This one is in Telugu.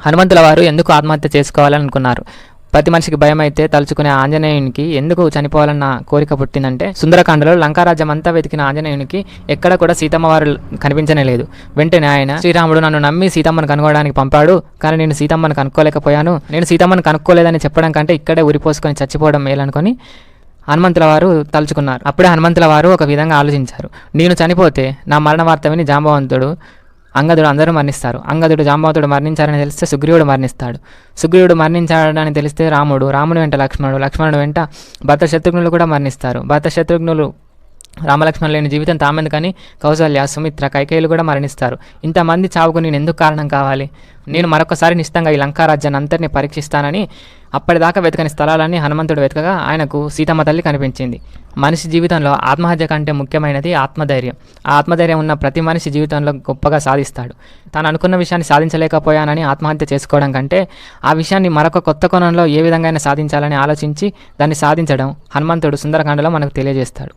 హనుమంతుల వారు ఎందుకు ఆత్మహత్య చేసుకోవాలని అనుకున్నారు? ప్రతి మనిషికి భయం అయితే తలుచుకునే ఆంజనేయునికి ఎందుకు చనిపోవాలన్న కోరిక పుట్టిందంటే, సుందరకాండలో లంకారాజ్యం అంతా వెతికిన ఆంజనేయునికి ఎక్కడ కూడా సీతమ్మ వారు కనిపించనే లేదు. వెంటనే ఆయన, శ్రీరాముడు నన్ను నమ్మి సీతమ్మను కనుగొనడానికి పంపాడు, కానీ నేను సీతమ్మను కనుక్కోలేకపోయాను. నేను సీతమ్మను కనుక్కోలేదని చెప్పడం కంటే ఇక్కడే ఉరిపోసుకొని చచ్చిపోవడం మేలనుకొని హనుమంతుల వారు తలుచుకున్నారు. అప్పుడే హనుమంతుల వారు ఒక విధంగా ఆలోచించారు. నేను చనిపోతే నా మరణ వార్త విని జాంబవంతుడు, అంగదుడు అందరూ మరణిస్తారు. అంగదుడు జాంబవంతుడు మరణించారని తెలిస్తే సుగ్రీవుడు మరణిస్తాడు. సుగ్రీవుడు మరణించాడని తెలిస్తే రాముడు వెంట లక్ష్మణుడు వెంట భర్త శత్రుఘ్నులు కూడా మరణిస్తారు. భర్త శత్రుఘ్నులు రామలక్ష్మణులు లేని జీవితం తామెందుకని కౌసల్య, సుమిత్ర, కైకేయులు కూడా మరణిస్తారు. ఇంతమంది చావుకు నేను ఎందుకు కారణం కావాలి? నేను మరొకసారి నిశ్చితంగా ఈ లంకారాజ్యాన్ని అంతటిని పరీక్షిస్తానని అప్పటిదాకా వెతకని స్థలాలన్నీ హనుమంతుడు వెతకగా ఆయనకు సీతమ్మ తల్లి కనిపించింది. మనిషి జీవితంలో ఆత్మహత్య కంటే ముఖ్యమైనది ఆత్మధైర్యం. ఆ ఆత్మధైర్యం ఉన్న ప్రతి మనిషి జీవితంలో గొప్పగా సాధిస్తాడు. తాను అనుకున్న విషయాన్ని సాధించలేకపోయానని ఆత్మహత్య చేసుకోవడం కంటే ఆ విషయాన్ని మరొక కొత్త కోణంలో ఏ విధంగా సాధించాలని ఆలోచించి దాన్ని సాధించడం హనుమంతుడు సుందరకాండలో మనకు తెలియజేస్తాడు.